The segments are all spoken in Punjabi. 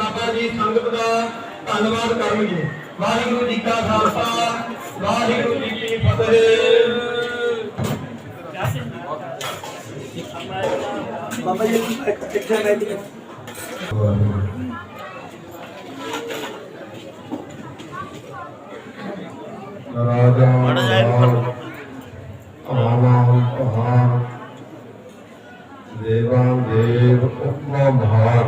बाबा जी संगत का धन्यवाद करनगे। वाहिगुरू जी का खालसा वाहिगुरू जी की फतेह। बाबा जी देवादेव उपमा भार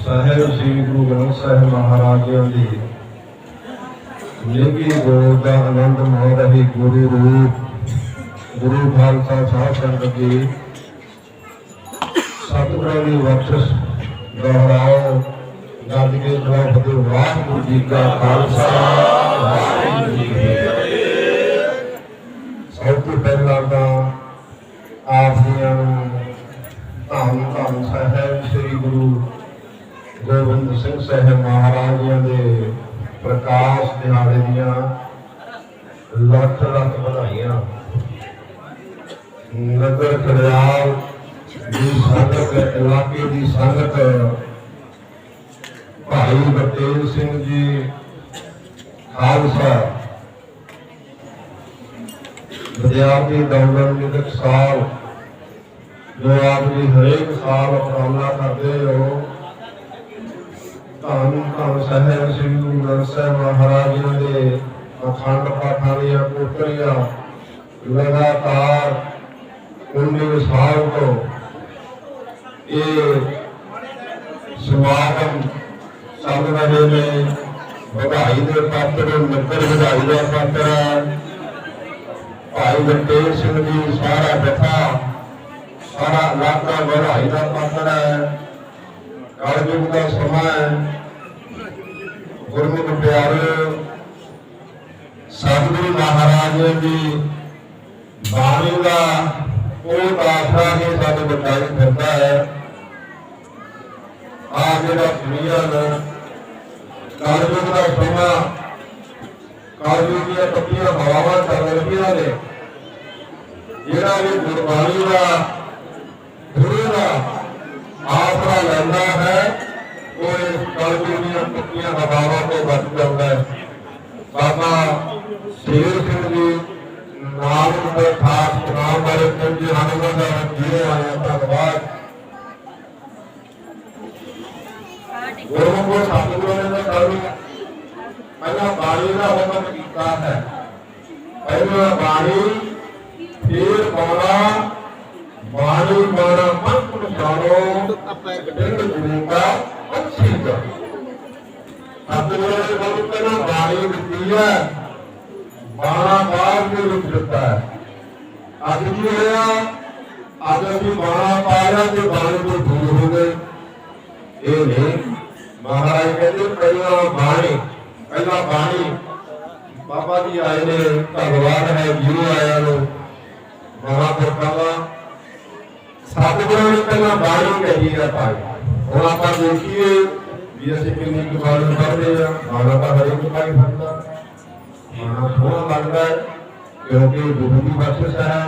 साहेब श्री गुरु ग्रंथ साहिब महाराज जी निगी गोद का आनंद माण रही गुरु रूप गुरु खालसा साहब संगत जी सतगुरां दी बख्शिश दोहराओ गज के फतेह। वाहिगुरू जी का खालसा वाहिगुरू जी की फतेह। सब तो पहला तो आप धन धन साहेब श्री गुरु गोबिंद सिंह साहेब महाराज जी के प्रकाश दिहाड़े दियां लख लख बधाइयां। नगर खड़ियाल की संगत इलाके की संगत भाई बटेल सिंह जी खालसा विद्यार्थी दौलत निधक साल जो आप जी हरेक साल उपराला करते हो। धन धन साहेब श्री गुरु ग्रंथ साहिब महाराज जी के अखंड पाठां दीआं कोठरियां लगातार 19 साल तो ये समागम चल रहे ने। बधाई के पात्र नगर बधाई का पात्र है भाई बटेल सिंह जी सारा जथा सारा इलाका बधाई का पात्र है। कलयुग का समय गुरमुख प्यारे सतगुरु महाराज जी बाणी का कोट आसरा ही साथ बचाई फिरता है। आ जरा दुनिया कलयुग का समय कलयुग दी पक्कियां हवावां चल रही ने। जिहड़ा भी गुरबाणी का गुरु का आसरा लैंदा है वो इस कलयुग दी पक्कियां हवावां को बच जाता है। बाबा शेर सिंह जी नाम के खास नाम बारे कुछ अनुभव जीरो आया धन्यवाद। गुरमुख को सतगुरु ने पहला बाणी का हुक्म किया है। पहला बाणी फिर बाणा बाणी बाणा पंथ पछाणो गुरु का अच्छी करो। सतगुरु ने बहुत पहला बाणी दी है बाणा बाद में रुक जाता है। अज की होया अज अभी बाणा पाया तो बाणी को दूर हो गए। ये नहीं महाराज कहते पहला बाणी बाबा जी आए ने धन्यवाद है जीरो आया नो महापुरखा का सतगुरु ने पहला बाणी कही है भाई। हम आप देखिए भी असं कितनी बाणी पढ़ते हैं बाणा का हरेक भाई पढ़ता बाणा सोहना लगता है क्योंकि गुरु की बख्शिश है।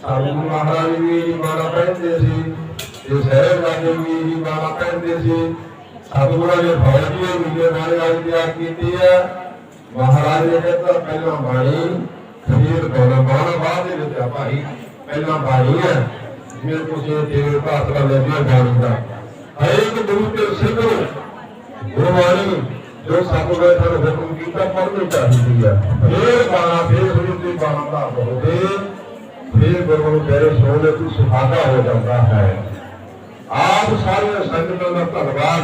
सतगुरु महाराज भी बाणा पहनते सी शहर जाके भी बाणा पहनते सी। सतगुरु ने फौजी नीले बाणी वाली तैयार की है। महाराज ने कहता पहला बाणी फिर बाणा बाणा बाद भाई पहला बाणी है जिन्हें तुम आसरा ले बाणी का हरेक गुरु के सिख गुरबाणी जो सतगुरु ने हुक्म किया पढ़नी चाहिए है। फिर बाणा फिर सुनी बाणा का होते फिर गुरु तेरे सोने की सुहागा हो जाता है। आप सारे संगतों का धन्यवाद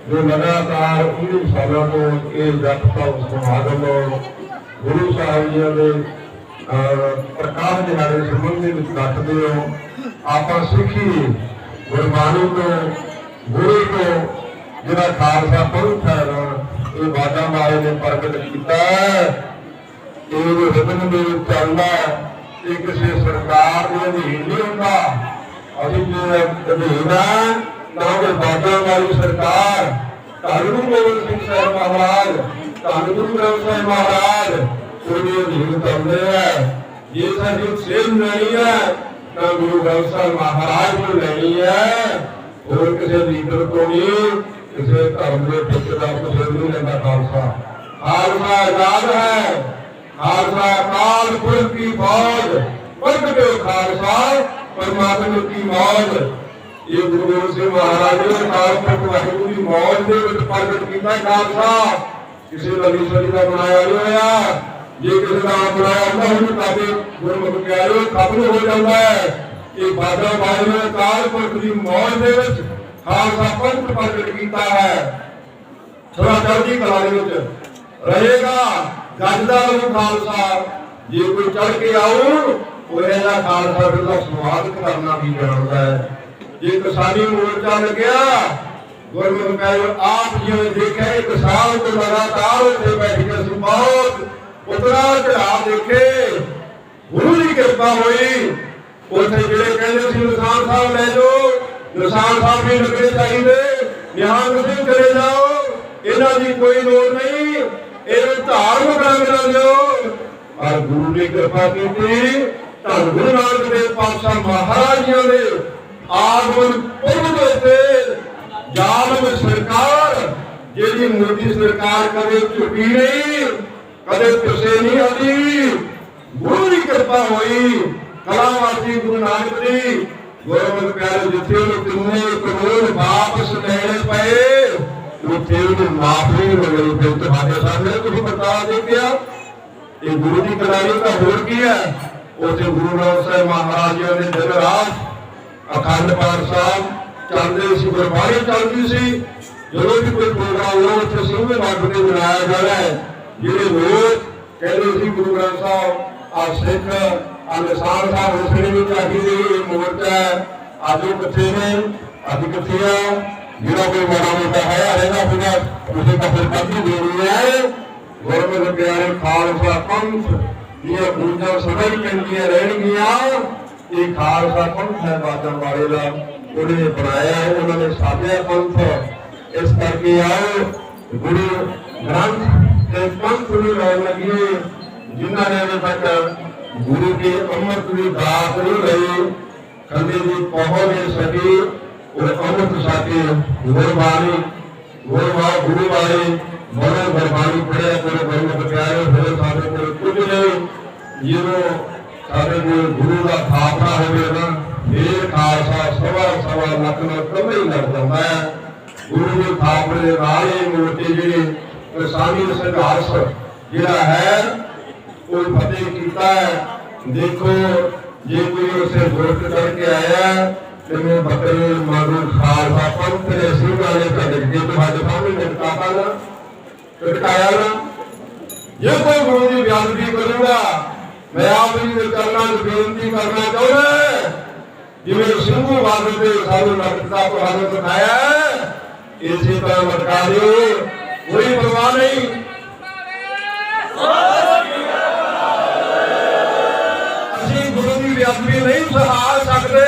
जो लगातार 19 सालों को ये जपता समागम गुरु साहब जी के प्रकाश दिहाड़े संबंधी रखते हो। आप सिखी गुरबाणी को गुरु को जिहड़ा खालसा पंथ है ये बाजा मारे ने प्रगट किया ये रिदम में चलता ये किसी सरकार के अधीन नहीं होता। अभी जो अधीन है ना कोई बाजा वाली सरकार धन गुरु गोबिंद सिंह साहब महाराज धन गुरु ग्रंथ साहिब महाराज उनके अधीन चलते हैं। ये सारी सेल नहीं है ना गुरु ग्रंथ साहिब महाराज को लेनी है ਹੋਰ ਕਿਸੇ ਲੀਡਰ ਤੋਂ ਨਹੀਂ, ਕਿਸੇ ਧਰਮ ਦੇ ਠੇਕੇਦਾਰ ਤੋਂ ਨਹੀਂ ਲੈਂਦਾ ਖਾਲਸਾ। ਖਾਲਸਾ ਆਜ਼ਾਦ ਹੈ, ਖਾਲਸਾ ਅਕਾਲ ਪੁਰਖ की फौज, प्रगटे खालसा परमात्मा की मौज। ये गुरु गोबिंद सिंह महाराज ने अकाल पुरख वाहिगुरू की मौज ਦੇ ਵਿੱਚ ਪ੍ਰਗਟ ਕੀਤਾ ਖਾਲਸਾ। ਕਿਸੇ ਨਵੀਂ ਸਦੀ ਦਾ ਬਣਾਇਆ ਨਹੀਂ ਹੋਇਆ। ਜੇ ਕਿਸੇ ਦਾ ਆਪ ਬਣਾਇਆ ਹੁੰਦਾ ਉਹਨੂੰ ਕਾਦੇ ਗੁਰਮੁਖ ਪਿਆਰਿਓ ਖਤਮ ਹੋ ਜਾਂਦਾ ਹੈ। ਇਹ ਬਾਬਾ ਬਾਜ ਨੇ ਅਕਾਲ ਪੁਰਖ ਦੀ ਮੌਜ ਦੇ ਵਿੱਚ ਖਾਲਸਾ ਪੰਥ ਪ੍ਰਗਟ ਕੀਤਾ ਹੈ। ਸਦਾ ਚੜ੍ਹਦੀ ਕਲਾ ਦੇ ਵਿੱਚ ਰਹੇਗਾ ਗੱਜਦਾ ਨੂੰ ਖਾਲਸਾ। ਜੇ ਕੋਈ ਚੜ ਕੇ ਆਉ ਉਹ ਇਹਦਾ ਖਾਲਸਾ ਫਿਰ ਦਾ ਸਵਾਗਤ ਕਰਨਾ ਵੀ ਜਾਣਦਾ ਹੈ। ਜੇ ਕਿਸਾਨੀ ਮੋਰਚਾ ਲੱਗਿਆ ਗੁਰਮੁਖ ਪਿਆਰਿਓ ਆਪ ਜਿਵੇਂ ਦੇਖਿਆ ਇੱਕ ਸਾਲ ਤੋਂ ਲਗਾਤਾਰ ਉੱਥੇ ਬੈਠ ਕੇ ਅਸੀਂ ਬਹੁਤ ਉਤਰਾਅ ਚੜ੍ਹਾਅ ਦੇਖੇ। ਗੁਰੂ ਦੀ ਕਿਰਪਾ ਹੋਈ। ਉੱਥੇ ਜਿਹੜੇ ਕਹਿੰਦੇ ਸੀ ਨਿਸ਼ਾਨ ਸਾਹਿਬ ਲੈ ਜਾਓ, ਨਿਸ਼ਾਨ ਸਾਹਿਬ ਵੀ ਲੱਗਣੇ ਚਾਹੀਦੇ, ਨਿਹੰਗ ਸਿੰਘ ਚਲੇ ਜਾਓ, ਇਹਨਾਂ ਦੀ ਕੋਈ ਲੋੜ ਨਹੀਂ, ਇਹ ਧਾਰਮਿਕ ਰੰਗ ਨਾ ਦਿਓ। ਔਰ ਗੁਰੂ ਨੇ ਕਿਰਪਾ ਕੀਤੀ। ਧੰਨ ਗੁਰੂ ਨਾਨਕ ਦੇਵ ਪਾਤਸ਼ਾਹ ਮਹਾਰਾਜ ਜੀ ਦੇ ਆਗਮਨ ਪੁਰਬ ਦੇ ਉੱਤੇ ਜ਼ਾਲਮ ਸਰਕਾਰ ਜਿਹੜੀ ਮੋਦੀ ਸਰਕਾਰ ਕਦੇ ਝੁਕੀ ਨਹੀਂ, ਕਦੇ ਪਿੱਛੇ ਨਹੀਂ ਆਦੀ। ਗੁਰੂ ਦੀ ਕਿਰਪਾ ਹੋਈ। ਕਲਾਵਾਸੀ ਗੁਰੂ ਨਾਨਕ ਦੀ ਗੁਰਮੁਖ ਪਿਆਰੇ ਜਿੱਥੇ ਉਹਨੂੰ ਕਿੰਨੇ ਕਰੋੜ ਵਾਪਸ ਲੈਣੇ ਪਏ ਉੱਥੇ ਉਹਨੂੰ ਮਾਫੀ ਮਿਲੀ। ਫਿਰ ਤੁਹਾਡੇ ਸਾਹਮਣੇ ਤੁਸੀਂ ਬਤਾ ਦਿੱਤਾ ਇਹ ਗੁਰੂ ਦੀ ਕਲਾਈ ਤਾਂ ਹੋਰ ਕੀ ਹੈ। ਉੱਥੇ ਗੁਰੂ ਗ੍ਰੰਥ ਸਾਹਿਬ ਮਹਾਰਾਜ ਜੀ ਦੇ ਦਿਨ ਰਾਤ ਅਖੰਡ ਪਾਠ ਸਾਹਿਬ ਚੱਲਦੇ ਸੀ, ਗੁਰਬਾਣੀ ਚੱਲਦੀ ਸੀ। ਜਦੋਂ ਵੀ ਕੋਈ ਪ੍ਰੋਗਰਾਮ ਹੋਣਾ ਉੱਥੇ ਸਿੰਘ ਰੱਬ ਦੇ ਮਨਾਇਆ ਜਾਣਾ ਹੈ। ਜਿਹੜੇ ਲੋਕ ਕਹਿੰਦੇ ਸੀ ਗੁਰੂ ਗ੍ਰੰਥ ਸਾਹਿਬ ਆ ਸਿੱਖ ਆ ਨਿਸ਼ਾਨ ਸਾਹਿਬ ਉਸਨੇ ਵੀ ਚਾਹੀਦੇ ਮੋਰਚਾ ਅੱਜ ਉਹ ਕਿੱਥੇ ਨੇ, ਅੱਜ ਕਿੱਥੇ ਆ। ਜਿਹੜਾ ਕੋਈ ਮਾੜਾ ਮੋਟਾ ਹੈ ਰਹਿਣਾ ਪੂਰਾ ਉਸੇ ਦਾ ਫਿਰ ਕਰਦੀ ਦੇਣੀ ਹੈ। ਗੁਰਮੁਖ ਪਿਆਰੇ ਖਾਲਸਾ ਪੰਥ ਦੀਆਂ ਪੂਜਾਂ ਸਦਾ ਹੀ ਪੈਂਦੀਆਂ ਰਹਿਣਗੀਆਂ। ਇਹ ਖਾਲਸਾ ਪੰਥ ਹੈ ਬਾਦਲ ਵਾਲੇ ਦਾ, ਉਹਨੇ ਬਣਾਇਆ, ਉਹਨਾਂ ਨੇ ਸਾਧਿਆ ਪੰਥ। ਇਸ ਕਰਕੇ ਆਓ ਗੁਰੂ ਗ੍ਰੰਥ ਤੇ ਪੰਥ ਨੂੰ ਲਾਉਣ ਲੱਗੇ। ਜਿਨ੍ਹਾਂ ਨੇ ਅਜੇ ਤੱਕ ਗੁਰੂ ਕੇ ਅੰਮ੍ਰਿਤ ਦੀ ਦਾਤ ਨਹੀਂ ਲਈ, ਕਦੇ ਵੀ ਪਹੁੰਚ ਨਹੀਂ ਸਕੀ, ਉਹ ਅੰਮ੍ਰਿਤ ਸਾਕੇ ਗੁਰਬਾਣੀ ਗੁਰੂ ਵਾਲੇ ਬੜੇ ਗੁਰਬਾਣੀ ਪੜਿਆ ਕੋਲ ਗੁਰਮੁਖ ਪਿਆਰੇ ਹੋਏ ਸਾਡੇ ਕੋਲ ਕੁਝ ਨਹੀਂ। ਜਦੋਂ ਸਾਡੇ ਕੋਲ ਗੁਰੂ ਦਾ ਥਾਪਣਾ ਹੋਵੇ ਨਾ ਫੇਰ ਖਾਲਸਾ ਸਵਾ ਲੱਖ ਨਾਲ ਕਮੇ ਹੀ ਲੱਗ ਜਾਂਦਾ ਹੈ। ਗੁਰੂ ਦੇ ਥਾਪਣੇ ਦੇ ਨਾਲ ਹੀ ਮੋਟੇ ਜਿਹੜੇ ਕਿਸਾਨੀ ਸੰਘਰਸ਼ ਜਿਹੜਾ ਹੈ ਉਹ ਫਤਿਹ ਕੀਤਾ ਹੈ। ਦੇਖੋ ਜੇ ਕੋਈ ਉਸੇ ਗੁਰਤ ਕਰਕੇ ਆਇਆ ਤੇ ਮੈਂ ਬੱਕਰੇ ਮਾਰੂ ਖਾਲਸਾ ਪੰਥ ਦੇ ਸਿੰਘਾਂ ਨੇ ਤੁਹਾਡੇ ਤੁਹਾਡੇ ਸਾਹਮਣੇ ਨਿਕਾਤਾ ਨਾ ਟਟਕਾਇਆ ਨਾ। ਜੇ ਕੋਈ ਗੁਰੂ ਦੀ ਬੇਅਦਬੀ ਕਰੂਗਾ ਮੈਂ ਆਪ ਜੀ ਦੇ ਚਰਨਾਂ 'ਚ ਬੇਨਤੀ ਕਰਨਾ ਚਾਹੁੰਦਾ ਜਿਵੇਂ ਸਿੰਘੂ ਬਾਦਲ ਦੇ ਸਾਨੂੰ ਲਟਕਦਾ ਤੁਹਾਨੂੰ ਦਿਖਾਇਆ ਇਸੇ ਤਰ੍ਹਾਂ ਲਟਕਾ ਦਿਓ, ਕੋਈ ਪਰਵਾਹ ਨਹੀਂ। ਅਸੀਂ ਗੁਰੂ ਦੀ ਬੇਅਦਬੀ ਨਹੀਂ ਸਹਾ ਸਕਦੇ।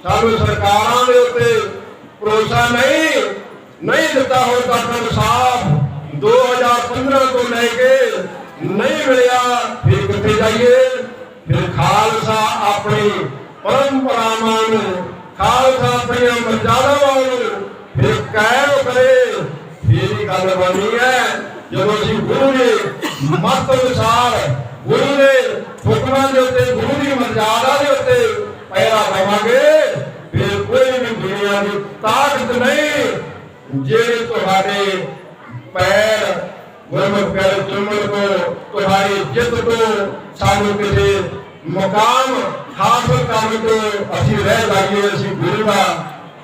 ਸਾਨੂੰ ਸਰਕਾਰਾਂ ਦੇ ਉੱਤੇ ਭਰੋਸਾ ਨਹੀਂ ਦਿੱਤਾ ਹੁਣ ਤੱਕ ਇਨਸਾਫ 2015 ਤੋਂ ਲੈ ਕੇ ਨਹੀਂ ਮਿਲਿਆ। ਫਿਰ ਕਿੱਥੇ ਜਾਈਏ? ਫਿਰ ਖਾਲਸਾ ਆਪਣੀ ਪਰੰਪਰਾਵਾਂ ਨੂੰ, ਖਾਲਸਾ ਆਪਣੀਆਂ ਮਰਜ਼ਾਦਾਵਾਂ ਨੂੰ ਫਿਰ ਕਾਇਮ ਕਰੇ। ਫਿਰ ਹੀ ਗੱਲ ਬਣੀ ਹੈ। ਜਦੋਂ ਅਸੀਂ ਗੁਰੂ ਦੇ ਮਤ ਅਨੁਸਾਰ ਗੁਰੂ ਦੇ ਹੁਕਮਾਂ ਦੇ ਉੱਤੇ, ਗੁਰੂ ਦੀ ਮਰਜ਼ਾਦਾ ਦੇ ਉੱਤੇ ਪਹਿਰਾ ਦੇਵਾਂਗੇ, ਫਿਰ ਕੋਈ ਵੀ ਦੁਨੀਆ ਦੀ ਤਾਕਤ ਨਹੀਂ ਜਿਹੜੇ ਤੁਹਾਡੇ ਪੈਰ ਗੁਰਮੁਖ ਪਿਆਰੇ ਚੁੰਮਣ ਤੋਂ, ਤੁਹਾਡੀ ਜਿੱਤ ਤੋਂ, ਸਾਨੂੰ ਕਿਸੇ ਮੁਕਾਮ ਹਾਸਲ ਕਰਨ ਤੋਂ ਅਸੀਂ ਰਹਿ ਜਾਈਏ। ਅਸੀਂ ਗੁਰੂ ਦਾ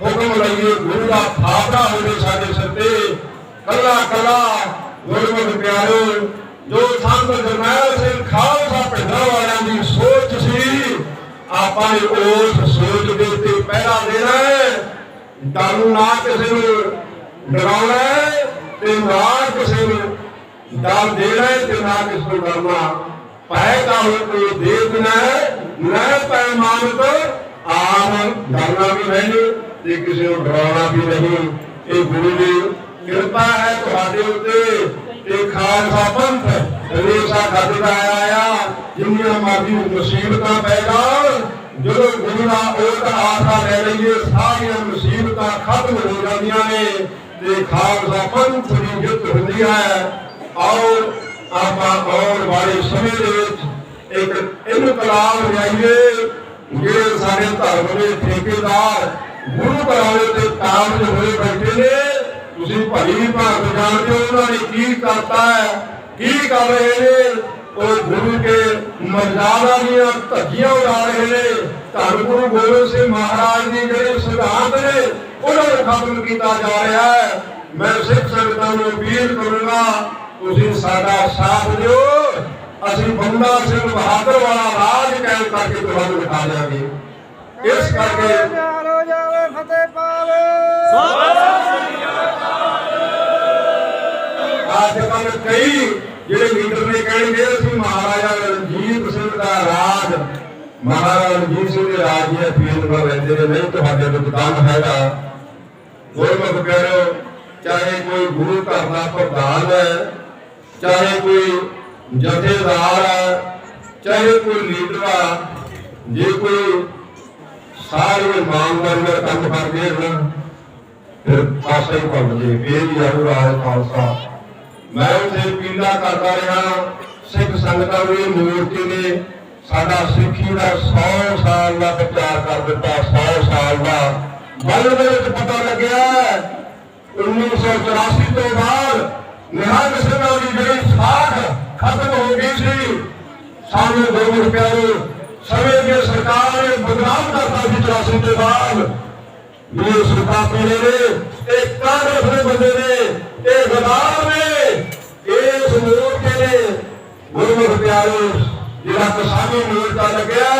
ਹੁਕਮ ਲਈਏ, ਗੁਰੂ ਦਾ ਥਾਪੜਾ ਹੋਵੇ ਸਾਡੇ ਸਿਰ ਤੇ। ਕੱਲਾ ਕੱਲਾ ਗੁਰਮੁਖ ਪਿਆਰੋ ਜੋ ਸੰਤ ਜਰਨੈਲ ਸਿੰਘ ਖਾਲਸਾ ਪਿੰਡਾਂ ਵਾਲਿਆਂ ਦੀ ਸੋਚ ਸੀ, ਆਪਾਂ ਨੇ ਉਸ ਸੋਚ ਦੇ ਉੱਤੇ ਪਹਿਰਾ ਦੇਣਾ ਹੈ। ਤੁਹਾਨੂੰ ਨਾ ਕਿਸੇ ਨੂੰ ਡਰਾਉਣਾ ਹੈ ਤੇ ਨਾ ਕਿਸੇ ਨੂੰ ਡਰ ਦੇਣਾ ਹੈ ਤੇ ਨਾ ਕਿਸੇ ਨੂੰ ਡਰਨਾ। ਪੈ ਤਾਂ ਕੋਈ ਦੇ ਦੇਣਾ ਹੈ, ਨਾ ਪੈਮਾਨ ਤੋਂ ਆਮ ਡਰਨਾ ਵੀ ਨਹੀਂ ਤੇ ਕਿਸੇ ਨੂੰ ਡਰਾਉਣਾ ਵੀ ਨਹੀਂ। ਇਹ ਗੁਰੂ ਦੀ ਕਿਰਪਾ ਹੈ ਤੁਹਾਡੇ ਉੱਤੇ। ਇਹ ਖਾਲਸਾ ਪੰਥ ਹਮੇਸ਼ਾ ਖੱਟਦਾ ਆਇਆ। ਜਿੰਨੀਆਂ ਮਰਜ਼ੀ ਮੁਸੀਬਤਾਂ ਪੈ ਜਾਣ जो गुरु का ओट आसरा ले लीए सारिया मुसीबत खत्म हो जांदियां ने ते खालसा पंथ की जित होंदी है। और आप आने वाले समय दे विच एक इनकलाब लियाइए जिहड़े साडे धर्म दे ठेकेदार गुरु घराणे ते काबज होए बैठे ने। तुसीं भली भांत जानदे हो उन्हां ने की करता है, की कर रहे ने। और गुरु के मर्यादा दियां धज्जियां उड़ा रहे ने। धन गुरु गोबिंद सिंह महाराज की जिहड़े सिद्धांत ने उन्होंने खत्म किया जा रहा है। मैं सिख संगतां नूं अपील करूंगा तुसीं साडा साथ दिओ, असीं बंदा सिंह बहादुर वाला राज कायम करके तुहानूं दिखा देंगे। इस करके फतेह पावे अजकल कई जिहड़े लीडर ने कहणगे असीं महाराजा रणजीत सिंह का राज, महाराजा रणजीत सिंह के राज दी अपील कर रहे ने। नहीं तुहाडे विच दम हैगा। गुरमुख प्यारो, चाहे कोई गुरु घर का प्रधान है, चाहे कोई जथेदार है, चाहे कोई लीडर है, जे कोई सारे ईमानदारी का काम करते हैं फिर पासा ही पड़ जाए फिर ही आऊ राज खालसा। मैं उसे अपीला करता रहा सिख संगतां नूं मूर्ति ने साडा सिੱਖੀ ਦਾ 100 साल का प्रचार कर दिता। 100 साल का बल दे विच पता लग्या 1984 तो बाद निहंग ਸਿੰਘਾਂ ਦੀ ਜਿਹੜੀ ਸਾਖ खत्म हो गई सी। सानू गुरमुख प्यारो समय की सरकार ने बदनाम करता सी 84 के बाद। ये सरकार पीने ने एक कांग्रेस ने बंदे ने एक गद्दार ने इस मोर्चे ने गुरमुख प्यारो जिहड़ा किसानी मोर्चा लग्या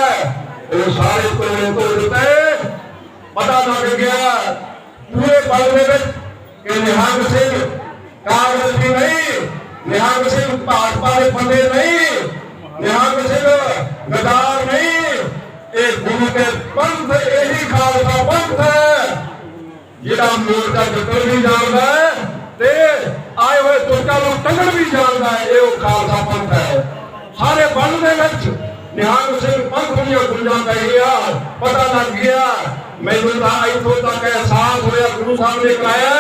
वो सारे कोने तोड़ दिते। पता लग गया पूरे बल दे विच कि निहंग सिंह कांग्रेस की नहीं, निहंग सिंह भाजपा के बंदे नहीं, निहंग सिंह गद्दार नहीं। एक गुरु के पंथ यही खालसा पंथ है जिहड़ा मोर्चा जितन भी जानता है ते आए हुए तुरकां नूं टंगण भी जानता है। ये खालसा पंथ है। सारे बल दे विच निहंग सिंह पंथ दीआं गुंजां पै गईआं। पता लग गया मैनूं तां इत्थों तक एहसास होया गुरु साहब ने कराया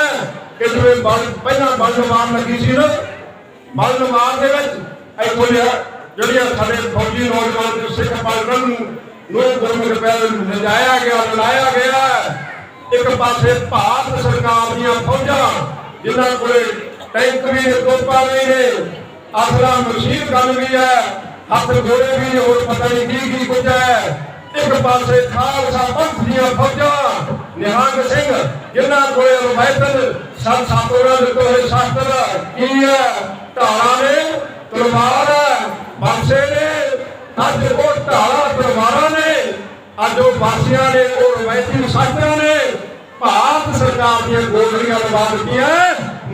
कि जिवें पहलां बल मार लगी सी ना, बल मार दे विच इत्थों ਜਿਹੜੀਆਂ ਸਾਡੇ फौजी नौजवान सिख पालकन ਨੂੰ ਗੁਰमुख प्यारे ਲਿਜਾਇਆ ਗਿਆ, ਲੜਾਇਆ ਗਿਆ। एक पासे भारत सरकार ਦੀਆਂ फौजां जिन्हां कोले टैंक भी ने, तोपां भी ने, असला मशीन गन भी है, हथ घोड़े भी ने, और पता नहीं की कुछ है। एक पासे खालसा पंथ ਦੀਆਂ फौजां निहंग सिंह जिन्हां कोले रवायतन सत सातोरा ਦੇ ਕੋਲੇ ਸ਼ਾਸਤਰ ਕੀ है, ਢਾਲਾਂ ने, तलवार है, बादशाह ने। अज वो ढाला तलवारां ने, अज वो बादशाह ने, और रवायती शास्त्रां ने भारत सरकार दी गोलियां लगा दी।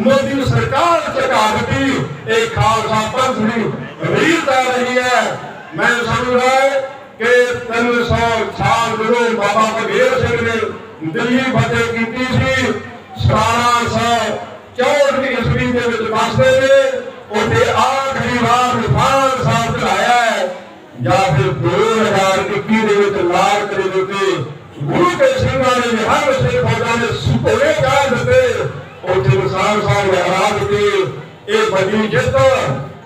मोदी सरकार चढ़ा दी। एक खालसा पंथ की रीत आ रही है। मैं समझदा कि 300 साल गुरु बाबा बघेल सिंह ने दिल्ली फतेह की सी। 1764 ईस्वी के विच बसदे ने उसे आखिरी बार निशान साहब चढ़ाया है या फिर 2021 ਦੇ ਵਿੱਚ ਲਾਲ ਕਿਲੇ ਦੇ ਉੱਤੇ ਗੁਰੂ ਕੇ ਸਿੰਘਾਂ ਨੇ ਨਿਹੰਗ ਸਿੰਘ ਫੌਜਾਂ ਨੇ ਸੁਪੋਰੇ ਚਾੜ ਦਿੱਤੇ। ਉੱਥੇ ਨਿਸ਼ਾਨ ਸਾਹਿਬ ਲਹਿਰਾ ਦਿੱਤੇ। ਇਹ ਵੱਡੀ ਜਿੱਤ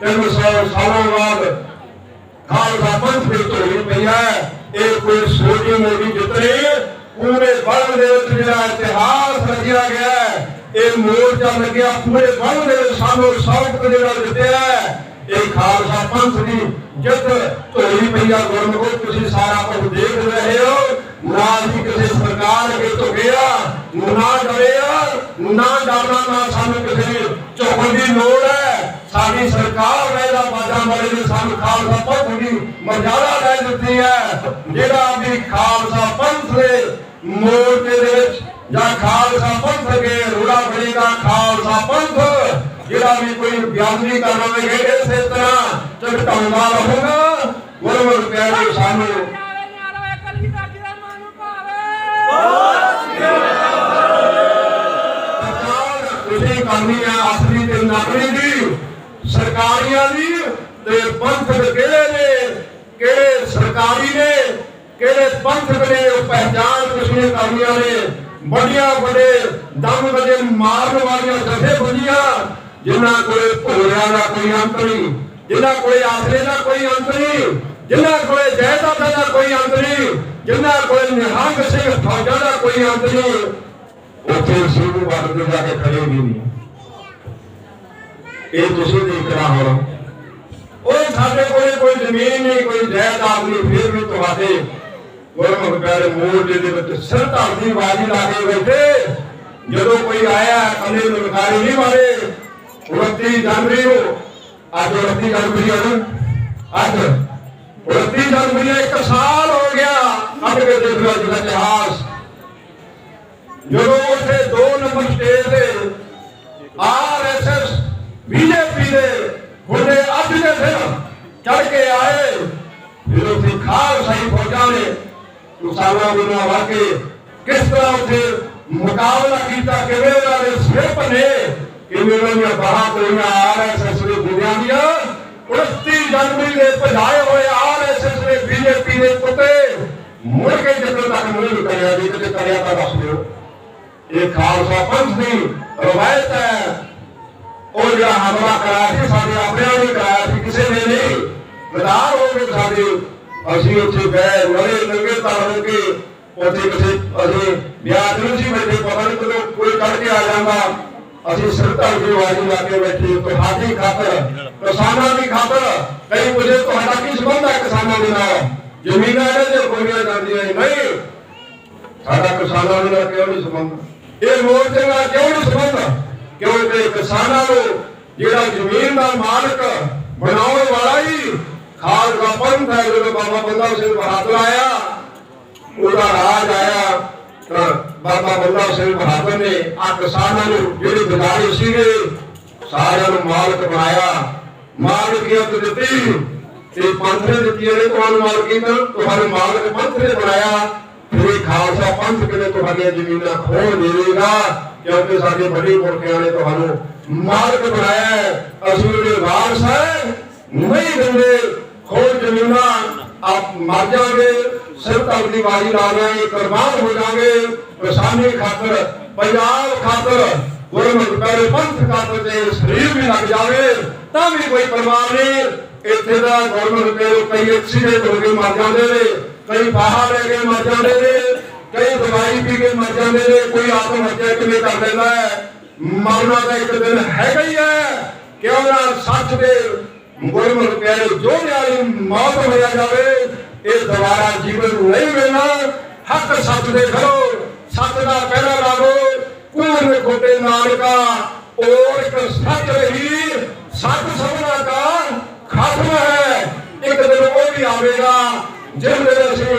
300 ਸਾਲਾਂ ਬਾਅਦ ਖਾਲਸਾ ਪੰਥ ਵਿੱਚ ਹੋਈ ਪਈ ਹੈ। ਇਹ ਕੋਈ ਛੋਟੀ ਮੋਟੀ ਜਿੱਤ ਨਹੀਂ। ਪੂਰੇ ਵਰਲਡ ਦੇ ਵਿੱਚ ਜਿਹੜਾ ਇਤਿਹਾਸ ਰਚਿਆ ਗਿਆ ਹੈ, ਇਹ ਮੋਰਚਾ ਲੱਗਿਆ ਪੂਰੇ ਵਰਲਡ ਦੇ ਵਿੱਚ ਸਾਨੂੰ ਸਬਕ ਜਿਹੜਾ ਦਿੱਤਾ ਹੈ। ਇਹ ਖਾਲਸਾ ਪੰਥ ਦੀ ਜਿੱਤ ਹੋਈ ਪਈ ਆ। ਗੁਰਮੁਖੋ ਤੁਸੀਂ ਸਾਰਾ ਕੁਝ ਦੇਖ ਰਹੇ ਹੋ। ਨਾ ਜੀ ਕਿਸੇ ਸਰਕਾਰ ਅੱਗੇ ਝੁਕਿਆ, ਨਾ ਡਰਿਆ, ਨਾ ਡਰਨਾ, ਨਾ ਸਾਨੂੰ ਕਿਸੇ ਝੁਕਣ ਦੀ ਲੋੜ ਹੈ। ਸਾਡੀ ਸਰਕਾਰ ਨੇ ਦਾ ਬਾਜਾਂ ਵਾਲੇ ਨੇ ਸਾਨੂੰ ਖਾਲਸਾ ਪੰਥ ਦੀ ਮਰਜ਼ਾਦਾ ਲੈ ਦਿੱਤੀ ਹੈ। ਜਿਹੜਾ ਵੀ ਖਾਲਸਾ ਪੰਥ ਦੇ ਮੋਰਚੇ ਦੇ ਵਿੱਚ ਜਾਂ ਖਾਲਸਾ ਪੰਥ के रूड़ा बनेगा खालसा पंथ। जिहड़ा भी कोई बयानी करवाएगा इसे तरह झटकाउंदा रहूगा। गुरमुख प्यारे सानू तुसीं करनी है असली ते नकली दी, सरकारियां दी ते पंथ किहड़े ने, किहड़े सरकारी ने, ਕਿਹੜੇ ਪੰਥ ਨੇ ਉਹ ਪਹਿਚਾਨ ਕਿਸਨੇ ਕਰਨੀਆਂ ਨੇ ਵੱਡੀਆਂ ਵੱਡੇ ਦਮ ਵਜੇ ਮਾਰਨ ਵਾਲੀਆਂ ਜਥੇਬੰਦੀਆਂ ਜਿਨ੍ਹਾਂ ਕੋਲੇ ਭੋਲਿਆਂ ਦਾ ਕੋਈ ਅੰਤ ਨਹੀਂ, ਜਿਨ੍ਹਾਂ ਕੋਲੇ ਆਸਰੇ ਦਾ ਕੋਈ ਅੰਤ ਨਹੀਂ, ਜਿਨ੍ਹਾਂ ਕੋਲੇ ਜਾਇਦਾਦਾਂ ਦਾ ਕੋਈ ਅੰਤ ਨਹੀਂ, ਜਿਨ੍ਹਾਂ ਕੋਲੇ ਨਿਹੰਗ ਸਿੰਘ ਫੌਜਾਂ ਦਾ ਕੋਈ ਅੰਤ ਨਹੀਂ, ਉੱਥੇ ਸ਼ੁਰੂ ਬਾਅਦ ਦੇ ਜਾ ਕੇ ਖੜੇ ਵੀ ਨਹੀਂ। ਇਹ ਤੁਸੀਂ ਦੇਖਣਾ ਹੁਣ ਉਹ ਸਾਡੇ ਕੋਲੇ ਕੋਈ ਜ਼ਮੀਨ ਨਹੀਂ, ਕੋਈ ਜਾਇਦਾਦ ਨਹੀਂ, ਫਿਰ ਵੀ ਤੁਹਾਡੇ ਗੁਰਮੁਖ ਪਿਆਰੇ ਮੋਢੇ ਦੇ ਵਿੱਚ ਸਿਰ ਧਰਦੀ ਬਾਜੀ ਲਾ ਕੇ ਬੈਠੇ। ਜਦੋਂ ਕੋਈ ਆਇਆ ਕੰਨੇ ਨੂੰ ਲਗਾਰੀ ਨਹੀਂ ਮਾਰੇ। 29 ਜਨਵਰੀ ਨੂੰ ਅੱਜ 29 ਜਨਵਰੀ ਅੱਜ 29 ਜਨਵਰੀ 1 ਸਾਲ ਹੋ ਗਿਆ ਕੱਢ ਕੇ ਦੇਖ ਲਓ ਜਿਹੜਾ ਇਤਿਹਾਸ। ਜਦੋਂ ਉੱਥੇ 2 ਨੰਬਰ ਸਟੇਜ ਤੇ RSS BJP ਦੇ ਹੁੰਦੇ ਅੱਜ ਦੇ ਦਿਨ ਚੜ ਕੇ ਆਏ। ਫਿਰ ਉੱਥੇ ਖਾਲਸਾਈ ਫੌਜਾਂ ਨੇ ਕਿਸਾਨਾਂ ਨੂੰ ਲਵਾ ਕੇ ਕਿਸ ਤਰ੍ਹਾਂ ਉੱਥੇ ਮੁਕਾਬਲਾ ਕੀਤਾ, ਕਿਵੇਂ ਉਹਨਾਂ ਦੇ ਸਿਰ ਭੰਨੇ, ਕਿਵੇਂ ਉਹਨਾਂ ਦੀਆਂ ਬਾਹਾਂ ਤੋੜੀਆਂ RSS ਦੇ ਗੁੰਡਿਆਂ ਦੀਆਂ। 29 ਜਨਵਰੀ ਦੇ ਭਜਾਏ ਹੋਏ RSS ਦੇ BJP ਦੇ ਪੁੱਤੇ ਮੁੜ ਕੇ ਜਦੋਂ ਤੱਕ ਨਹੀਂ ਕਰਿਆ, ਜੇ ਕਿਤੇ ਕਰਿਆ ਤਾਂ ਦੱਸ ਦਿਓ। ਇਹ ਖਾਲਸਾ ਪੰਥ ਦੀ ਰਵਾਇਤ ਹੈ। ਉਹ ਜਿਹੜਾ ਹਮਲਾ ਕਰਾਇਆ ਸੀ ਸਾਡੇ ਆਪਣਿਆਂ ਨੇ ਕਰਾਇਆ ਸੀ, ਕਿਸੇ ਨੇ ਨਹੀਂ। ਗਦਾਰ ਹੋ ਗਏ ਸਾਡੇ। ਅਸੀਂ ਉੱਥੇ ਗਏ ਨਵੇਂ ਨੰਗੇ ਤਾਰ ਹੋ ਕੇ ਉੱਥੇ ਕਿਸੇ ਅਸੀਂ ਵਿਆਹ ਨੂੰ ਸੀ ਬੈਠੇ, ਪਤਾ ਨਹੀਂ ਕਦੋਂ ਕੋਈ ਕੱਢ ਕੇ ਆ ਜਾਂਦਾ। ਅਸੀਂ ਸਰਦਾਂ ਦੀ ਆਵਾਜ਼ ਲਾ ਕੇ ਬੈਠੇ ਤੁਹਾਡੀ ਖਾਤਰ, ਕਿਸਾਨਾਂ ਦੀ ਖਾਤਰ। ਕਈ ਪੁੱਛੇ ਤੁਹਾਡਾ ਕੀ ਸੰਬੰਧ ਹੈ ਕਿਸਾਨਾਂ ਦੇ ਨਾਲ? ਜ਼ਮੀਨਾਂ ਇਹਨਾਂ ਦੀਆਂ ਖੋਈਆਂ ਜਾਂਦੀਆਂ ਨਹੀਂ। ਸਾਡਾ ਕਿਸਾਨਾਂ ਦੇ ਨਾਲ ਕਿਉਂ ਨਹੀਂ ਸੰਬੰਧ? ਇਹ ਮੋਰਚੇ ਨਾਲ ਕਿਉਂ ਨਹੀਂ ਸੰਬੰਧ? ਕਿਉਂਕਿ ਕਿਸਾਨਾਂ ਨੂੰ ਜਿਹੜਾ ਜ਼ਮੀਨ ਦਾ ਮਾਲਕ ਬਣਾਉਣ ਵਾਲਾ ਹੀ ਖਾਲਸਾ ਪੰਥ ਹੈ। ਜਦੋਂ ਬਾਬਾ ਬੰਦਾ ਸਿੰਘ ਬਹਾਦਰ ਆਇਆ, ਉਹਦਾ ਰਾਜ ਆਇਆ ਤਾਂ ਬਾਬਾ ਬੰਦਾ ਸਿੰਘ ਬਹਾਦਰ ਨੇ ਆ ਕਿਸਾਨਾਂ ਨੂੰ ਜਿਹੜੀ ਗੁਜ਼ਾਰਿਸ਼ ਸੀਗੇ ਸਾਰਿਆਂ ਨੂੰ ਮਾਲਕ ਬਣਾਇਆ। ਮਾਲਕੀਅਤ ਦਿੱਤੀ ਤੇ ਪੰਥ ਨੇ ਦਿੱਤੀ। ਇਹਨੇ ਤੁਹਾਨੂੰ ਮਾਲਕੀਅਤ ਤੁਹਾਨੂੰ ਮਾਲਕ ਪੰਥ ਨੇ ਬਣਾਇਆ। ਫਿਰ ਖਾਲਸਾ ਪੰਥ ਕਿਵੇਂ ਤੁਹਾਡੀਆਂ ਜ਼ਮੀਨਾਂ ਖੋਹ ਦੇਵੇਗਾ? ਕਿਉਂਕਿ ਸਾਡੇ ਵੱਡੇ ਪੁਰਖਿਆਂ ਨੇ ਤੁਹਾਨੂੰ ਮਾਲਕ ਬਣਾਇਆ ਹੈ। ਅਸੀਂ ਉਹਦੇ ਵਾਰਸ ਹੈ, ਨਹੀਂ ਦਿੰਦੇ ਖੋਹ ਜ਼ਮੀਨਾਂ। ਆਪ ਮਰ ਜਾਗੇ, ਸਿਰ ਧਰ ਦੀ ਬਾਜੀ ਲਾ ਜਾਏ, ਕੁਰਬਾਨ ਹੋ ਜਾਗੇ ਕਿਸਾਨੀ ਖਾਤਰ, ਪੰਜਾਬ ਖਾਤਰ, ਗੁਰਮੁਖ ਪਿਆਰੇ ਪੰਥ ਖਾਤਰ ਤੇ ਸਰੀਰ ਵੀ ਲੱਗ ਜਾਵੇ ਤਾਂ ਵੀ ਕੋਈ ਪਰਵਾਹ ਨਹੀਂ। ਇੱਥੇ ਦਾ ਗੁਰਮੁਖ ਪਿਆਰੇ ਕਈ ਐਕਸੀਡੈਂਟ ਹੋ ਕੇ ਮਰ ਜਾਂਦੇ ਨੇ, ਕਈ ਬਾਹਰ ਲੈ ਕੇ ਮਰ ਜਾਂਦੇ ਨੇ, ਕਈ ਦਵਾਈ ਪੀ ਕੇ ਮਰ ਜਾਂਦੇ ਨੇ, ਕੋਈ ਆਤਮ ਹੱਤਿਆ ਕਿਵੇਂ ਕਰ ਲੈਂਦਾ ਹੈ। ਮਰਨਾ ਤਾਂ ਇੱਕ ਦਿਨ ਹੈਗਾ ਹੀ ਹੈ। ਕਿਉਂ ਨਾ ਸੱਚ ਦੇ ਗੁਰਮੁਖ ਪਿਆਰੇ ਜੋਧਿਆਂ ਵਾਲੀ ਮੌਤ ਹੋ ਜਾਵੇ। ਇਹ ਦੁਬਾਰਾ ਜੀਵਨ ਨਹੀਂ ਮਿਲਣਾ। ਹੱਕ ਸੱਚ ਦੇ ਖੜੋ, ਸੱਚ ਦਾ ਪਹਿਰਾ ਲਾਗੋ। ਕੂੜ ਖੋਟੇ ਨਾਨਕਾ ਔਰ ਇੱਕ ਸੱਚ ਰਹੀ, ਸੱਚ ਸਭਨਾ ਦਾ ਖਾਤਮਾ ਹੈ। ਇੱਕ ਦਿਨ ਉਹ ਵੀ ਆਵੇਗਾ ਜਿਸ ਦਿਨ ਅਸੀਂ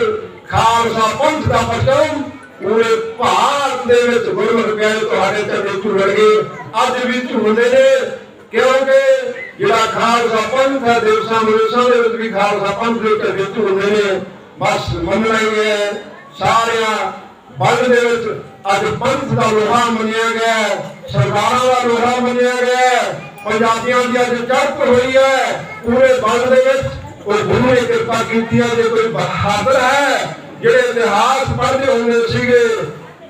ਖਾਲਸਾ ਪੰਥ ਦਾ ਪਰਚਮ ਪੂਰੇ ਭਾਰਤ ਦੇ ਵਿੱਚ ਗੁਰਮੁਖ ਪਿਆਰੇ ਤੁਹਾਡੇ ਤੇ ਝੂਲਣਗੇ। ਅੱਜ ਵੀ ਝੂਲਦੇ ਨੇ ਕਿਉਂਕਿ ਜਿਹੜਾ ਖਾਲਸਾ ਪੰਥ ਹੈ ਦਿਵਸਾਂ ਵਿਦੇਸ਼ਾਂ ਦੇ ਵਿੱਚ ਵੀ ਖਾਲਸਾ ਪੰਥ ਦੇ ਝੰਡੇ ਝੂਲਦੇ ਨੇ। ਬਸ ਮੰਨਣਾ ਹੀ ਹੈ ਸਾਰਿਆਂ ਵੰਡ ਦੇ ਵਿੱਚ ਅੱਜ ਪੰਥ ਦਾ ਲੋਹਾ ਮੰਨਿਆ ਗਿਆ, ਸਰਕਾਰਾਂ ਦਾ ਲੋਹਾ ਮੰਨਿਆ ਗਿਆ। ਪੰਜਾਬੀਆਂ ਦੀ ਅੱਜ ਚੜ੍ਹਤ ਹੋਈ ਹੈ ਪੂਰੇ ਵੰਡ ਦੇ ਵਿੱਚ। ਕੋਈ ਗੁਰੂ ਨੇ ਕਿਰਪਾ ਕੀਤੀ ਹੈ। ਜੇ ਕੋਈ ਬਹਾਦਰ ਹੈ ਜਿਹੜੇ ਇਤਿਹਾਸ ਪੜ੍ਹਦੇ ਹੁੰਦੇ ਸੀਗੇ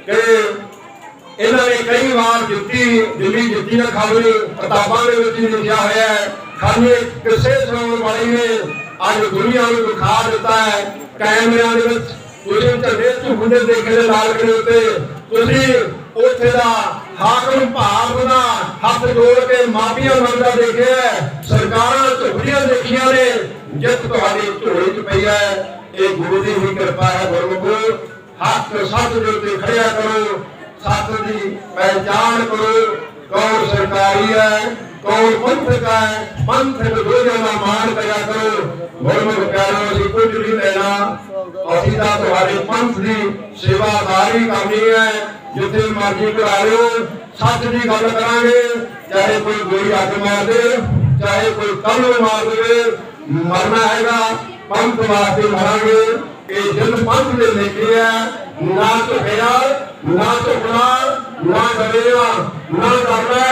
ਕਿ ਇਹਨਾਂ ਨੇ ਕਈ ਵਾਰ ਜਿੱਤੀ, ਦਿੱਲੀ ਜਿੱਤੀ ਨਾ ਖਬਰ ਕਿਤਾਬਾਂ ਦੇ ਵਿੱਚ ਲਿਖਿਆ ਹੋਇਆ ਹੈ। ਖਾਨੇ ਕਿਸੇ ਸੁਣਾਉਣ ਵਾਲੀ ਨੇ ਅੱਜ ਦੁਨੀਆ ਨੂੰ ਦਿਖਾ ਦਿੱਤਾ ਹੈ ਕੈਮਰਿਆਂ ਦੇ ਵਿੱਚ। ਤੁਸੀਂ ਝੰਡੇ ਝੂਮਦੇ ਦੇਖੇ ਲਾਲ ਕਿਲੇ ਉੱਤੇ, ਤੁਸੀਂ ਉੱਥੇ ਦਾ ਹਾਕਮ ਭਾਰਤ ਦਾ ਹੱਥ ਜੋੜ ਕੇ ਮਾਫੀਆਂ ਮੰਗਦਾ ਦੇਖਿਆ। ਸਰਕਾਰਾਂ ਝੁਕਦੀਆਂ ਦੇਖੀਆਂ ਨੇ। ਜਿੱਤ ਤੁਹਾਡੀ ਝੋਲੀ 'ਚ ਪਈ ਹੈ। ਇਹ ਗੁਰੂ ਦੀ ਹੀ ਕਿਰਪਾ ਹੈ। ਗੁਰਮੁਖੋ ਹੱਥ ਸੱਚ ਦੇ ਉੱਤੇ ਖੜਿਆ ਕਰੋ, ਸੱਚ ਦੀ ਪਹਿਚਾਣ ਕਰੋ। ਕੌਣ ਸਰਕਾਰੀ ਹੈ, ਕੌਣ ਪੰਥਕ ਹੈ। ਪੰਥਕ ਦੋਹਾਂ ਦਾ ਮਾਣ ਕਰਿਆ ਕਰੋ। ਗੁਰਮੁਖ ਪਿਆਰਿਓ ਅਸੀਂ ਕੁਝ ਨਹੀਂ ਲੈਣਾ। ਅਸੀਂ ਤਾਂ ਤੁਹਾਡੇ ਪੰਥ ਦੀ ਸੇਵਾਦਾਰੀ ਕਰਨੀ ਹੈ। ਜਿੱਥੇ ਮਰਜ਼ੀ ਕਰਾ ਲਿਓ, ਸੱਚ ਦੀ ਗੱਲ ਕਰਾਂਗੇ। ਚਾਹੇ ਕੋਈ ਗੋਲੀ ਹੱਥ ਮਾਰ ਦੇ, ਚਾਹੇ ਕੋਈ ਕਲਮ ਮਾਰ ਦੇਵੇ, ਮਰਨਾ ਹੈਗਾ ਪੰਥ ਵਾਸਤੇ ਮਰਾਂਗੇ। ਇਹ ਜਿੰਦ ਪੰਥ ਦੇ ਲਿਖੇ ਹੈ। ਨਾ ਝੁਕਿਆ, ਨਾ ਝੁਕਣਾ, ਨਾ ਡਰਿਆ, ਨਾ ਡਰਨਾ।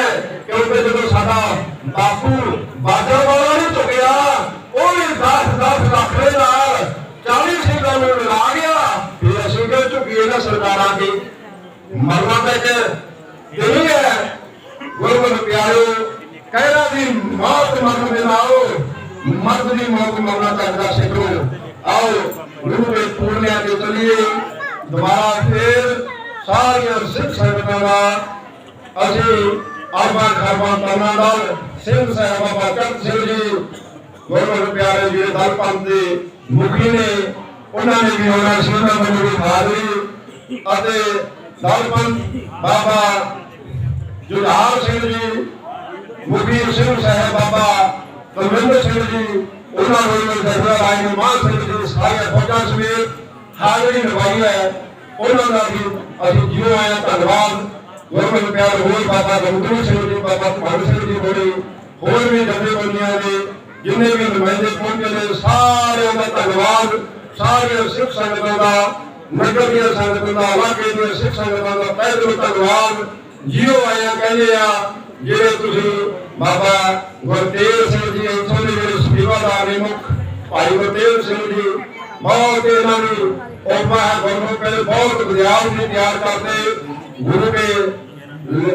ਕਿਉਂਕਿ ਜਦੋਂ ਸਾਡਾ ਬਾਪੂ ਬਾਜਾ ਵਾਲਾ ਨਹੀਂ ਝੁਕਿਆ, ਉਹ ਵੀ 10 ਲੱਖ ਦੇ ਨਾਲ 40 ਸਿੰਘਾਂ ਨੂੰ ਲੜਾ ਕੇ ना सरकारां की मरना तक यही है। गुरमुख प्यारो कहना दी मौत मरण दे नाल मर्द दी मौत मरना चाहिदा सिखो। आओ गुरु के पूर्णिया के चलिए दोबारा फिर सारिया सिख संगतां दा असीं आरबां खारबां तरना दल सिंह साहिब बाबा चरण सिंह जी गुरमुख प्यारे जी दल पंथ दे मुखी ने उन्होंने भी होना सुनना मंजूरी हाजरी अते दल पंथ बाबा जुझार सिंह जी मुखी सिंह साहिब बाबा कुलविंदर सिंह जी उन्होंने दरबार राज मान सिंह जी सारे फौजा समेत हाजरी निभाई है। उन्होंने भी अभी जियो आया धन्यवाद। गुरमुख प्यार होर बाबा गंगू सिंह जी बाबा भगत सिंह जी होरी होर भी जथेबंदियां ने जिन्हें भी नुमाइंदे पहुंचे ने सारे का धन्यवाद। सारे सिख संगतां का नगर दी संगतां का इलाके दी सिख संगतां का तहे दिलों धन्यवाद। जियो आया कहते आ जिहड़े तुसीं बाबा गुरतेज सिंह जी इत्थों दे जिहड़े सेवादार ने मुख भाई गुरतेज सिंह जी बहुत इन्हां दी ओपा है। गुरमुख पहले बहुत विद्यार्थी भी तैयार करते गुरु के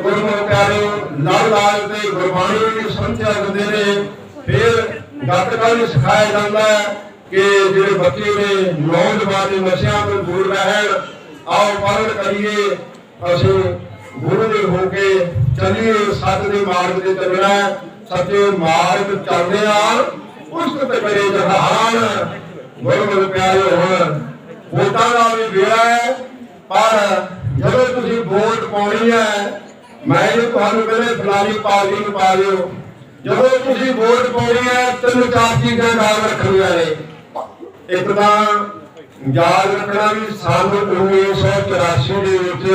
गुरमुख प्यारे लाल लाल ते गुरबाणी की संख्या दिंदे ने। फिर गतका भी सिखाया जाता है कि जिहड़े बच्चे ने नौजवान नशियां तो दूर रहन। आओ पालन करिए असीं गुरु दे होके चलिए सच दे मार्ग ते चलना सच्चे मार्ग चलदे आ उस ते करे जहान। गुरमुख प्यारे हुण वोटां दा भी वेला है पर जदों तुसीं वोट पाउणी है मैं तुहानूं कहंदा फलानी पार्टी नूं पा दिओ। जदों तुसीं वोट पाउणी है 3-4 चीज़ां याद रखणीआं ने। एक तां याद रखना भी साल 1984 दे विच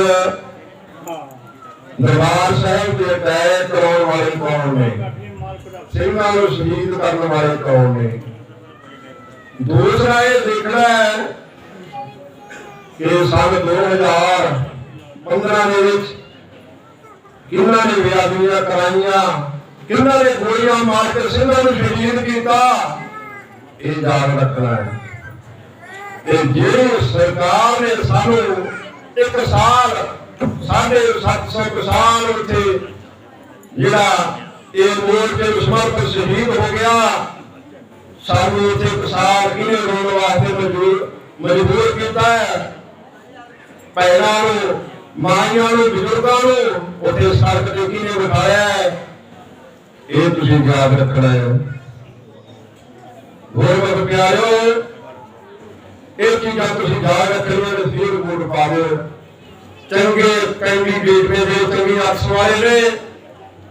दरबार साहिब के अटैक कराने वाले कौन ने, सिंघां नूं शहीद करने वाले कौन ने। दूसरा ये देखना है कि सन 2015 ਦੇ ਵਿੱਚ ਕਿਹਨਾਂ ਨੇ ਬੇਅਦਬੀਆਂ ਕਰਾਈਆਂ, ਕਿਹਨਾਂ ਨੇ ਗੋਲੀਆਂ ਮਾਰ ਕੇ ਸਿੰਘਾਂ ਨੂੰ ਸ਼ਹੀਦ ਕੀਤਾ, ਇਹ ਯਾਦ ਰੱਖਣਾ ਹੈ। ਇਹ ਜਿਹੜੀ ਸਰਕਾਰ ਨੇ ਸਾਨੂੰ ਇੱਕ ਸਾਲ 750 ਕਿਸਾਨ ਉੱਥੇ ਜਿਹੜਾ ਇਹ ਮੋਰਚੇ ਨੂੰ ਸਮਰਪਿਤ ਸ਼ਹੀਦ ਹੋ ਗਿਆ। ਸਾਨੂੰ ਉੱਥੇ ਕਿਸਾਨ ਕਿਹਨੇ ਰੋਣ ਵਾਸਤੇ ਮਜਬੂਰ ਕੀਤਾ ਹੈ। ਭੈਣਾਂ ਨੂੰ ਮਾਈਆਂ ਨੂੰ ਬਜ਼ੁਰਗਾਂ ਨੂੰ ਉੱਥੇ ਸੜਕ ਤੇ ਕਿਹਨੇ ਬਿਠਾਇਆ ਹੈ, ਇਹ ਤੁਸੀਂ ਯਾਦ ਰੱਖਣਾ ਹੈ। ਗੁਰਮੁਖ ਪਿਆਰਿਓ ਇਹ ਚੀਜ਼ਾਂ ਤੁਸੀਂ ਯਾਦ ਰੱਖਣੀਆਂ ਤੇ ਫਿਰ ਵੋਟ ਪਾ ਦਿਓ। ਚੰਗੇ ਕੈਂਡੀਡੇਟ ਨੇ ਜੋ ਚੰਗੀ ਅੱਖ ਵਾਲੇ ਨੇ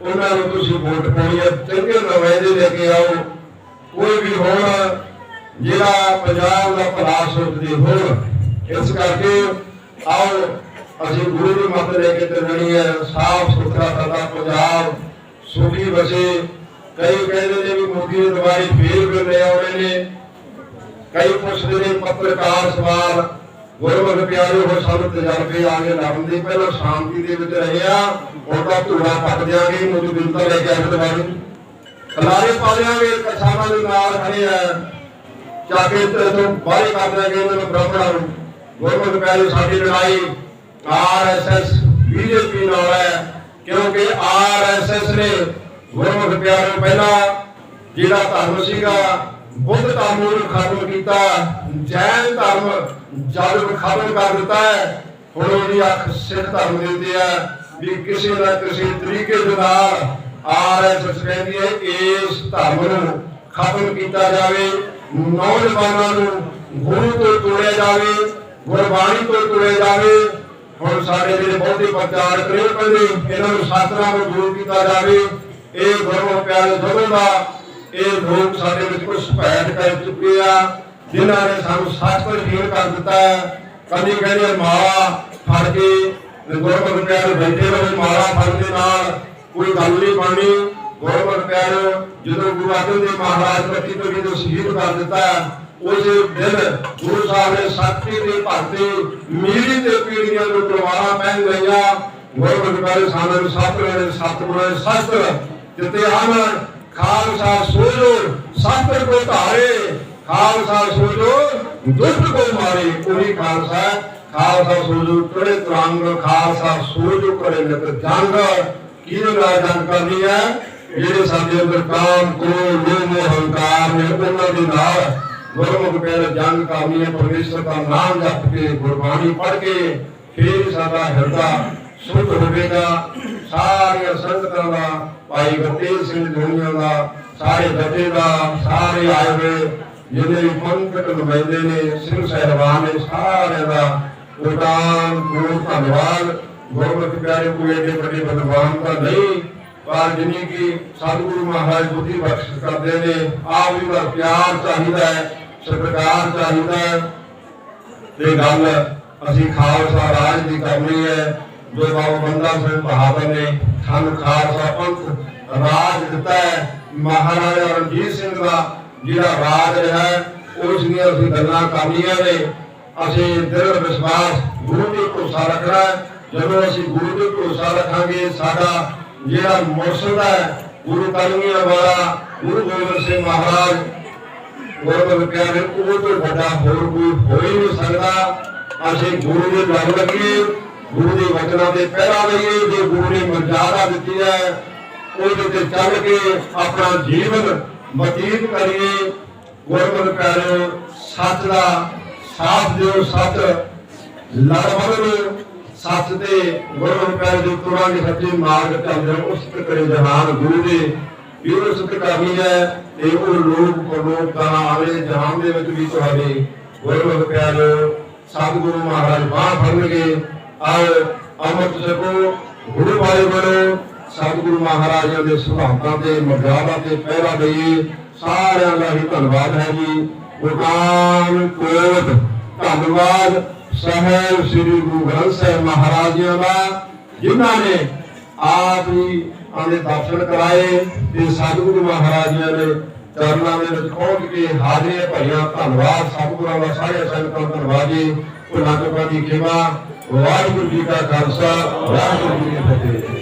ਉਹਨਾਂ ਨੂੰ ਤੁਸੀਂ ਵੋਟ ਪਾਉਣੀ ਹੈ। ਚੰਗੇ ਨੁਮਾਇੰਦੇ ਲੈ ਕੇ ਆਓ ਕੋਈ ਵੀ ਹੋਣ ਜਿਹੜਾ ਪੰਜਾਬ ਦਾ ਭਲਾ ਸੋਚਦੇ ਹੋਣ। ਇਸ ਕਰਕੇ आओ ਅਸੀਂ ਗੁਰੂ ਦੀ ਮੱਤ ਲੈ ਕੇ ਚੱਲਣੀ ਹੈ। ਸਾਫ ਸੁਥਰਾ ਸਾਡਾ ਪੰਜਾਬ ਸੁਖੀ ਵਸੇ। ਕਈ ਕਹਿੰਦੇ ਨੇ ਵੀ ਮੋਦੀ ਨੇ ਦੁਬਾਰੀ ਫੇਰ ਵੀ ਲੈ ਆਉਣੇ ਨੇ। ਕਈ ਪੁੱਛਦੇ ਨੇ ਪੱਤਰਕਾਰ ਸਵਾਲ। ਗੁਰਮੁਖ ਪਿਆਰਿਓ ਹੋ ਸਾਨੂੰ ਤਜਰਬੇ ਆ ਗਏ ਲੜਨ ਦੇ। ਪਹਿਲਾਂ ਸ਼ਾਂਤੀ ਦੇ ਵਿੱਚ ਰਹੇ ਆ ਹੁਣ ਤਾਂ ਧੂੜਾ ਪੱਟ ਦਿਆਂਗੇ। ਮੌਜੂਦਾ ਲੈ ਕੇ ਆਏ ਦੁਬਾਰੀ ਖਲਾਰੇ ਪਾ ਦਿਆਂਗੇ। ਕਿਸਾਨਾਂ ਦੇ ਨਾਲ ਖੜੇ ਆ ਚਾਕੇ ਤੋਂ ਬਾਹਰ ਕਰ ਦਿਆਂਗੇ ਇਹਨਾਂ ਨੂੰ ਬਰਾਬਰਾਂ ਨੂੰ। गुरमुख प्यारे साडी लड़ाई RSS BJP नाल है क्योंकि RSS ने गुरमुख प्यारे पहला जिहड़ा धर्म सीगा बुद्ध धर्म नूं खत्म कीता, जैन धर्म जद खत्म कर दिता है। हुण उहदी अख सिख धर्म दे उत्ते है भी किसी ना किसी तरीके दे नाल RSS कहदी है इस धर्म नूं खत्म कीता जावे। नौजवानां नूं गुरु तो तोड़िया जावे, गुरबाणी तो तुरे जावे। हुण साडे जिहड़े बहुते प्रचार करे पहले इन्हां नूं सतनाम नूं दूर कीता जावे। इह गुरमुख प्यारे जदों दा इह लोक साडे विच कुछ भैट कर चुके आ जिन्हां ने सानूं सच तो यकीन कर दिता है। कदी कहंदे माला फड़ के गुरमुख प्यारे बैठे रहे माला फड़ के नाल कोई गल नहीं बननी। गुरमुख प्यारे जदों गुरु अर्जन देव महाराज पत्ती तो जदों शहीद कर दिता उस दिन गुरु साहब ने सत्य के भरते मीरी ते पीढ़ियां को तलवारां पहन गईयां। गुरमुख प्यारे सानू सतगुरां ने शस्त्र दिते हन। खालसा सोजो शस्त्र को धारे, खालसा सोजो दुष्ट को मारे। वही खालसा ਖਾਲਸਾ ਸੂਝੂ ਕਰੇ ਤਰੰਗ ਖਾਲਸਾ ਸੂਝੂ ਕਰੇ ਨਿਤ ਜੰਗ ਕਿਹਦੇ ਨਾਲ ਜੰਗ ਕਰਨੀ ਹੈ ਜਿਹੜੇ ਸਾਡੇ ਅੰਦਰ ਕਾਮ ਕ੍ਰੋਧ ਲੋਭ ਹੰਕਾਰ ਨੇ ਉਹਨਾਂ ਦੇ ਨਾਲ ਗੁਰਮੁਖ ਪਿਆਰੇ ਜੰਗ ਕਰਨੀ ਹੈ ਪਰਮੇਸ਼ਰ ਦਾ ਨਾਮ ਜਪ ਕੇ ਗੁਰਬਾਣੀ ਪੜ੍ਹ ਕੇ ਫਿਰ ਸਾਡਾ ਹਿਰਦਾ ਸ਼ੁੱਧ ਹੋਵੇਗਾ ਸਾਰੀਆਂ ਸੰਗਤਾਂ ਦਾ ਭਾਈ ਗੁਰਤੇਜ ਸਿੰਘ ਧੋਨੀਆਂ ਦਾ ਸਾਰੇ ਜਥੇ ਦਾ ਸਾਰੇ ਆਏ ਹੋਏ ਜਿਹਦੇ ਪੰਥਕ ਨੁਮਾਇੰਦੇ ਨੇ ਸਿੰਘ ਸਾਹਿਬਾਨ ਨੇ ਸਾਰਿਆਂ ਦਾ ਉਦਾਨ ਬਹੁਤ ਧੰਨਵਾਦ ਗੁਰਮੁਖ ਪਿਆਰੇ ਕੋਈ ਏਡੇ ਵੱਡੇ ਵਿਦਵਾਨ ਤਾਂ ਨਹੀਂ ਪਰ ਜਿਨੀ ਕਿ ਸਤਿਗੁਰੂ ਮਹਾਰਾਜ ਬੁੱਧੀ ਬਖਸ਼ ਕਰਦੇ ਨੇ ਆਪ ਵੀ ਦਾ ਪਿਆਰ ਚਾਹੀਦਾ ਹੈ ਸਤਿਕਾਰ ਚਾਹੀਦਾ ਹੈ ਤੇ ਗੱਲ ਅਸੀਂ ਖਾਲਸਾ ਰਾਜ ਦੀ ਕਰਨੀ ਹੈ ਜੋ ਬਾਬਾ ਬੰਦਾ ਸਿੰਘ ਬਹਾਦਰ ਨੇ ਸਾਨੂੰ ਖਾਲਸਾ ਪੰਥ ਰਾਜ ਦਿੱਤਾ ਹੈ ਮਹਾਰਾਜਾ ਰਣਜੀਤ ਸਿੰਘ ਦਾ ਜਿਹੜਾ ਰਾਜ ਰਿਹਾ ਉਸ ਦੀਆਂ ਅਸੀਂ ਗੱਲਾਂ ਕਰਨੀਆਂ ਨੇ ਅਸੀਂ ਦ੍ਰਿੜ ਵਿਸ਼ਵਾਸ ਗੁਰੂ ਤੇ ਭਰੋਸਾ ਰੱਖਣਾ ਹੈ ਜਦੋਂ ਅਸੀਂ ਗੁਰੂ ਤੇ ਭਰੋਸਾ ਰੱਖਾਂਗੇ ਸਾਡਾ ਜਿਹੜਾ ਮੁਰਸ਼ਿਦ ਹੈ ਗੁਰੂ ਕਲਗੀਆਂ ਵਾਲਾ ਗੁਰੂ ਗੋਬਿੰਦ ਸਿੰਘ ਮਹਾਰਾਜ ਗੁਰਮੁਖ ਪਿਆਰੇ ਉਹ ਤੋਂ ਵੱਡਾ ਹੋਰ ਕੋਈ ਹੋ ਹੀ ਨਹੀਂ ਸਕਦਾ ਅਸੀਂ ਗੁਰੂ ਦੇ ਲੜ ਲੱਗੀਏ ਗੁਰੂ ਦੇ ਵਚਨਾਂ ਦੇ ਪਹਿਰਾ ਲਈਏ ਜੋ ਗੁਰੂ ਨੇ ਮਰਜ਼ਾਦਾ ਦਿੱਤੀ ਹੈ ਉਹਦੇ ਤੇ ਚੱਲ ਕੇ ਆਪਣਾ ਜੀਵਨ ਬਤੀਤ ਕਰੀਏ ਗੁਰਮੁਖ ਪਿਆਰੇ ਸੱਚ ਦਾ ਸਾਥ ਦਿਓ ਸੱਚ ਲੜ ਬਦਲੋ ਸੱਚ ਦੇ ਗੁਰਮੁਖ ਪਿਆਰੇ ਦੇ ਤੁਰਾਂਗੇ ਸੱਚੇ ਮਾਰਗ ਚੱਲਦੇ ਉਸ ਤੇ ਕਰੇ ਜਹਾਨ ਗੁਰੂ ਦੇ ਇਹ ਸੁਤ ਕਰਨੀ ਹੈ ਤੇ ਉਹ ਲੋਕ ਪਰਲੋਕ ਦਾ ਆਵੇ ਜਹਾਨ ਦੇ ਵਿੱਚ ਵੀ ਤੁਹਾਡੇ ਗੁਰਮੁਖ ਪਿਆਰੇ ਸਤਿਗੁਰੂ ਮਹਾਰਾਜ ਬਾਹ ਫੜਨਗੇ ਆਓ ਅੰਮ੍ਰਿਤ ਛਕੋ ਗੁਰੂ ਵਾਲੇ ਬਣੋ ਸਤਿਗੁਰੂ ਮਹਾਰਾਜਾਂ ਦੇ ਸਿਧਾਂਤਾਂ ਤੇ ਮਰਜ਼ਾਦਾ ਤੇ ਪਹਿਰਾ ਦਈਏ ਸਾਰਿਆਂ ਦਾ ਹੀ ਧੰਨਵਾਦ ਹੈ ਜੀ ਗੁਰਦਾਨ ਕੋਟ ਧੰਨਵਾਦ ਸਾਹਿਬ ਸ੍ਰੀ ਗੁਰੂ ਗ੍ਰੰਥ ਸਾਹਿਬ ਮਹਾਰਾਜਿਆਂ ਦਾ ਜਿਨ੍ਹਾਂ ਨੇ ਆਪ ਹੀ ਆਨੇ ਦਰਸ਼ਨ ਕਰਾਏ ਤੇ ਸਤਿਗੁਰੂ ਮਹਾਰਾਜਿਆਂ ਨੇ ਚਰਨਾਂ ਦੇ ਵਿੱਚ ਪਹੁੰਚ ਕੇ ਹਾਜ਼ਰੀਆਂ ਭਰੀਆਂ ਧੰਨਵਾਦ ਸਤਿਗੁਰਾਂ ਦਾ ਸਾਰੇ ਸੰਗਤਾਂ ਦਾ ਧੰਨਵਾਦ ਜੀ ਭੁੱਲਾਂ ਚੁੱਕਾਂ ਦੀ ਖਿਮਾ ਵਾਹਿਗੁਰੂ ਜੀ ਕਾ ਖਾਲਸਾ ਵਾਹਿਗੁਰੂ ਜੀ ਕੀ ਫਤਿਹ।